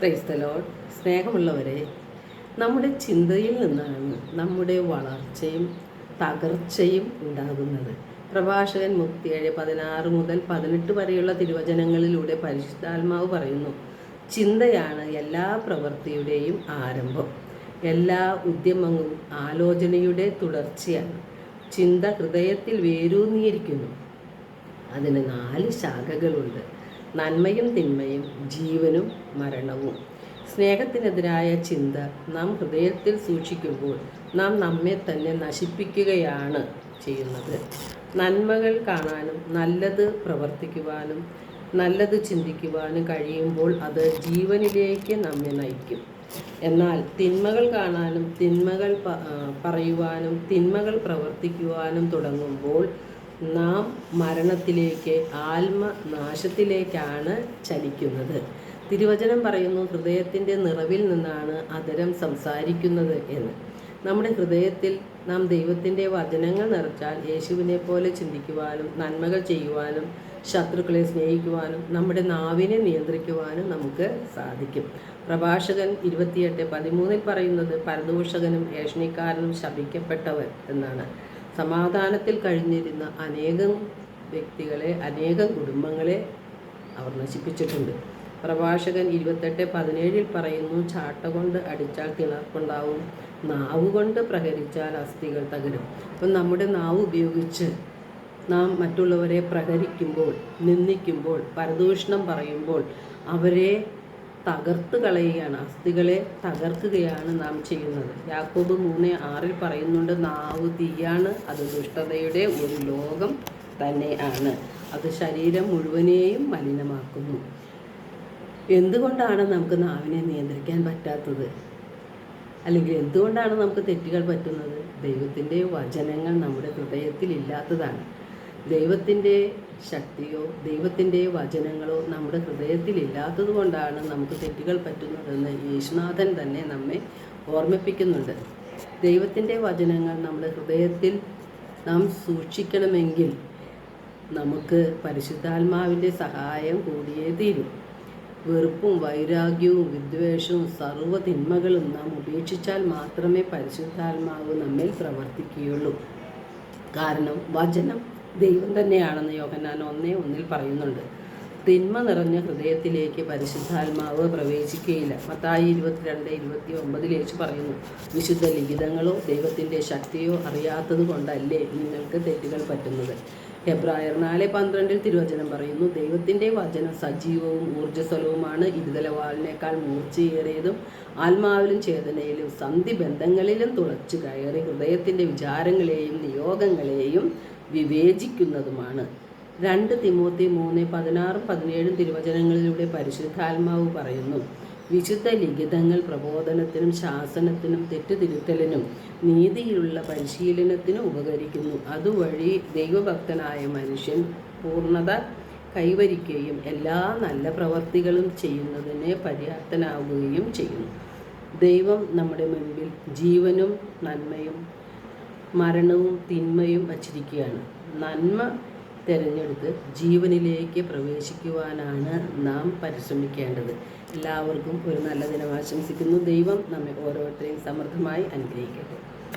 Praise the Lord. സ്നേഹമുള്ളവരെ, നമ്മുടെ ചിന്തയിൽ നിന്നാണ് നമ്മുടെ വളർച്ചയും തകർച്ചയും ഉണ്ടാകുന്നത്. പ്രഭാഷകൻ 37:16 മുതൽ 18 വരെയുള്ള തിരുവചനങ്ങളിലൂടെ പരിശുദ്ധാത്മാവ് പറയുന്നു, ചിന്തയാണ് എല്ലാ പ്രവൃത്തിയുടെയും ആരംഭം. എല്ലാ ഉദ്യമങ്ങളും ആലോചനയുടെ തുടർച്ചയാണ്. ചിന്ത ഹൃദയത്തിൽ വേരൂന്നിയിരിക്കുന്നു. അതിന് 4 ശാഖകളുണ്ട്: നന്മയും തിന്മയും, ജീവനും മരണവും. സ്നേഹത്തിനെതിരായ ചിന്ത നാം ഹൃദയത്തിൽ സൂക്ഷിക്കുമ്പോൾ നാം നമ്മെ തന്നെ നശിപ്പിക്കുകയാണ് ചെയ്യുന്നത്. നന്മകൾ കാണാനും നല്ലത് പ്രവർത്തിക്കുവാനും നല്ലത് ചിന്തിക്കുവാനും കഴിയുമ്പോൾ അത് ജീവനിലേക്ക് നമ്മെ നയിക്കും. എന്നാൽ തിന്മകൾ കാണാനും തിന്മകൾ പറയുവാനും തിന്മകൾ പ്രവർത്തിക്കുവാനും തുടങ്ങുമ്പോൾ നാം മരണത്തിലേക്ക്, ആത്മനാശത്തിലേക്കാണ് ചലിക്കുന്നത്. തിരുവചനം പറയുന്നു, ഹൃദയത്തിൻ്റെ നിറവിൽ നിന്നാണ് അധരം സംസാരിക്കുന്നത് എന്ന്. നമ്മുടെ ഹൃദയത്തിൽ നാം ദൈവത്തിൻ്റെ വചനങ്ങൾ നിറച്ചാൽ യേശുവിനെ പോലെ ചിന്തിക്കുവാനും നന്മകൾ ചെയ്യുവാനും ശത്രുക്കളെ സ്നേഹിക്കുവാനും നമ്മുടെ നാവിനെ നിയന്ത്രിക്കുവാനും നമുക്ക് സാധിക്കും. പ്രഭാഷകൻ 28:13 പറയുന്നത്, പരദൂഷകനും ഏഷണിക്കാരനും ശപിക്കപ്പെട്ടവർ എന്നാണ്. സമാധാനത്തിൽ കഴിഞ്ഞിരുന്ന അനേകം വ്യക്തികളെ, അനേകം കുടുംബങ്ങളെ അവർ നശിപ്പിച്ചിട്ടുണ്ട്. പ്രഭാഷകൻ 28:17 പറയുന്നു, ചാട്ട കൊണ്ട് അടിച്ചാൽ തിണർപ്പുണ്ടാവും, നാവ് കൊണ്ട് പ്രഹരിച്ചാൽ അസ്ഥികൾ തകരും. അപ്പം നമ്മുടെ നാവ് ഉപയോഗിച്ച് നാം മറ്റുള്ളവരെ പ്രഹരിക്കുമ്പോൾ, നിന്ദിക്കുമ്പോൾ, പരദൂഷണം പറയുമ്പോൾ അവരെ തകർത്ത് കളയുകയാണ്, അസ്ഥികളെ തകർക്കുകയാണ് നാം ചെയ്യുന്നത്. യാക്കോബ് 3:6 പറയുന്നുണ്ട്, നാവ് തീയാണ്, അത് ദുഷ്ടതയുടെ ഒരു ലോകം തന്നെ ആണ്, അത് ശരീരം മുഴുവനെയും മലിനമാക്കുന്നു. എന്തുകൊണ്ടാണ് നമുക്ക് നാവിനെ നിയന്ത്രിക്കാൻ പറ്റാത്തത്? അല്ലെങ്കിൽ എന്തുകൊണ്ടാണ് നമുക്ക് തെറ്റുകൾ പറ്റുന്നത്? ദൈവത്തിൻ്റെ വചനങ്ങൾ നമ്മുടെ ഹൃദയത്തിൽ ഇല്ലാത്തതാണ്. ദൈവത്തിൻ്റെ ശക്തിയോ ദൈവത്തിൻ്റെ വചനങ്ങളോ നമ്മുടെ ഹൃദയത്തിൽ ഇല്ലാത്തത് കൊണ്ടാണ് നമുക്ക് തെറ്റുകൾ പറ്റുന്നതെന്ന് യേശുനാഥൻ തന്നെ നമ്മെ ഓർമ്മിപ്പിക്കുന്നുണ്ട്. ദൈവത്തിൻ്റെ വചനങ്ങൾ നമ്മുടെ ഹൃദയത്തിൽ നാം സൂക്ഷിക്കണമെങ്കിൽ നമുക്ക് പരിശുദ്ധാത്മാവിൻ്റെ സഹായം കൂടിയേ തീരും. വെറുപ്പും വൈരാഗ്യവും വിദ്വേഷവും സർവ്വ തിന്മകളും നാം ഉപേക്ഷിച്ചാൽ മാത്രമേ പരിശുദ്ധാത്മാവ് നമ്മിൽ പ്രവർത്തിക്കുകയുള്ളൂ. കാരണം വചനം ദൈവം തന്നെയാണെന്ന് യോഹന്നാൻ 1:1 പറയുന്നുണ്ട്. തിന്മ നിറഞ്ഞ ഹൃദയത്തിലേക്ക് പരിശുദ്ധാത്മാവ് പ്രവേശിക്കുകയില്ല. മത്തായി 22:29 യേശു പറയുന്നു, വിശുദ്ധ ലിഖിതങ്ങളോ ദൈവത്തിൻ്റെ ശക്തിയോ അറിയാത്തത് കൊണ്ടല്ലേ നിങ്ങൾക്ക് തെറ്റുകൾ പറ്റുന്നത്. ഹെബ്രായർ 4:12 തിരുവചനം പറയുന്നു, ദൈവത്തിൻ്റെ വചനം സജീവവും ഊർജ്ജസ്വലവുമാണ്, ഇരുതലവാളിനേക്കാൾ മൂർച്ചയേറിയതും ആത്മാവിലും ചേതനയിലും സന്ധിബന്ധങ്ങളിലും തുളച്ചു കയറി ഹൃദയത്തിൻ്റെ വിചാരങ്ങളെയും നിയോഗങ്ങളെയും വിവേചിക്കുന്നതുമാണ്. 2 തിമോത്തി 3:16-17 തിരുവചനങ്ങളിലൂടെ പരിശുദ്ധാത്മാവ് പറയുന്നു, വിശുദ്ധ ലിഖിതങ്ങൾ പ്രബോധനത്തിനും ശാസനത്തിനും തെറ്റുതിരുത്തലിനും നീതിയിലുള്ള പരിശീലനത്തിനും ഉപകരിക്കുന്നു. അതുവഴി ദൈവഭക്തനായ മനുഷ്യൻ പൂർണ്ണത കൈവരിക്കുകയും എല്ലാ നല്ല പ്രവർത്തികളും ചെയ്യുന്നതിന് പര്യാപ്തനാവുകയും ചെയ്യുന്നു. ദൈവം നമ്മുടെ മുൻപിൽ ജീവനും നന്മയും മരണവും തിന്മയും വച്ചിരിക്കുകയാണ്. നന്മ തിരഞ്ഞെടുത്ത് ജീവനിലേക്ക് പ്രവേശിക്കുവാനാണ് നാം പരിശ്രമിക്കേണ്ടത്. എല്ലാവർക്കും ഒരു നല്ല ദിനം ആശംസിക്കുന്നു. ദൈവം നമ്മെ ഓരോരുത്തരെയും സമൃദ്ധമായി അനുഗ്രഹിക്കട്ടെ.